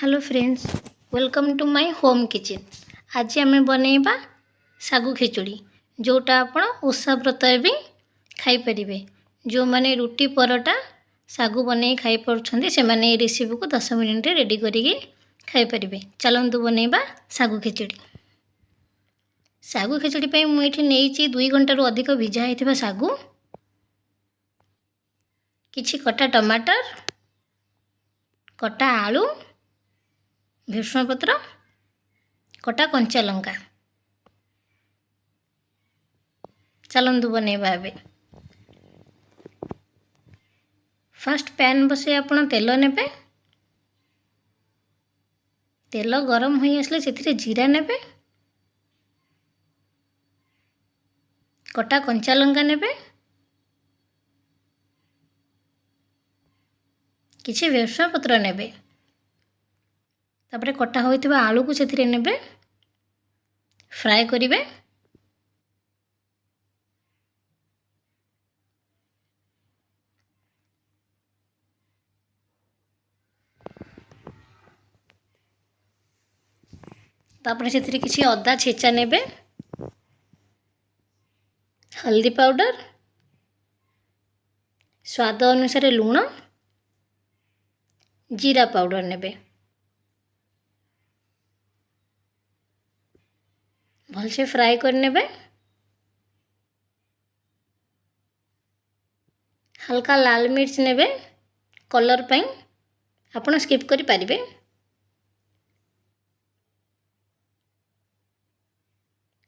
Hello friends, welcome to my home kitchen. आज आम बनैबा सागु खिचुड़ी जोटा आपण ओषा व्रत भी खाई परिबे। जो माने रुटी परोटा सागु बनै खाई पड़छन्ते से माने रेसिपी को 10 मिनिट रे रेडी करिके खाई परिबे। चलंतु बनैबा सागु खिचुड़ी। सागु खिचुड़ी पे मु एठी नेइची 2 घंटा रु अधिक भिजा हेतिबा सागु, किछि कटा टमाटर, कटा आलू, भृषण पत्र, कटा कंचा लंका। चलंतु बनैबा एबे। फर्स्ट पैन बसे आपण तेल नेबे। तेल गरम होई आसले सेथिरे जीरा नेबे, कटा कंचा लंका नेबे, किछि भृषण पत्र नेबे, तापरे कटा होइतिबा आलू को सेथिरे नेबे, फ्राई करिवे। तापरे सेथिरे किछि अदा छेचा नेबे, हल्दी पाउडर, स्वाद अनुसार लूण, जीरा पाउडर नेबे। भलसे फ्राई कर नेबे। हल्का लाल मिर्च नेबे कलर पई, आपण स्किप करि परिबे।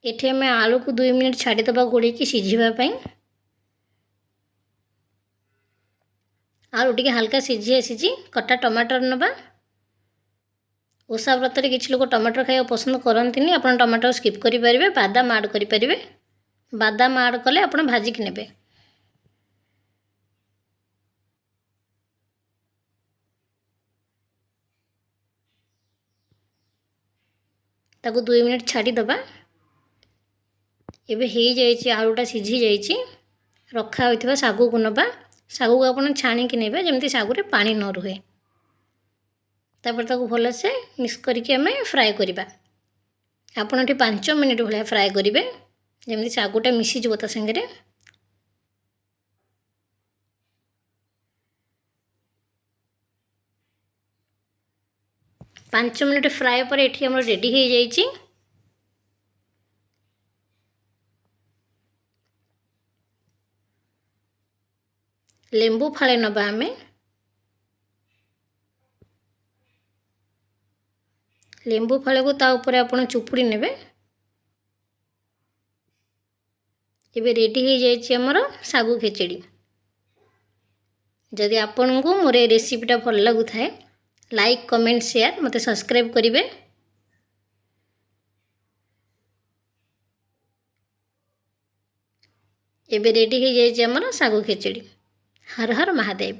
एठी हमें आलू को 2 मिनिट छाड़ी दबा गोड़ी की सिझिबा पई। आलू टिके हल्का सिझी आसीची। कटा टमाटर नबा। ओषा व्रत रे किछि लोक टमाटर खाइबा पसंद करंतिनी, आपण टमाटर स्किप करि परिबे। बादाम ऐड करि परिबे। बादाम ऐड कले आपण भाजी कि नेबे। ताको 2 मिनिट छाड़ी दबा। एबे हेई जाईची, आलूटा सिझी जाईची। रखा होइथिबा सागु को नबा। सागु को आपण छाणी कि नेबे जेमति सागु रे पानी न रुहे। तापर ताको भल से मिक्स करके हमें फ्राई करिबा। आपण एठी 5 मिनिट भलिया फ्राई करिवे जेमति सागुटा मिसी जबो ता संगे। 5 मिनिट फ्राई पर एठी हमर रेडी हे जाईची। लेंबू फाळे नबा हमें। लेंबू फाळे को ता ऊपर आपण चुपुड़ी नेबे। एबे रेडी हे जाईची हमर सागु खिचड़ी। जदि आपन को मोर ए रेसिपीटा भल लागु थाए, लाइक कमेंट शेयर मते सब्सक्राइब करिवे। एबे रेडी हे जाईची हमर सागु खिचड़ी। हर हर महादेव।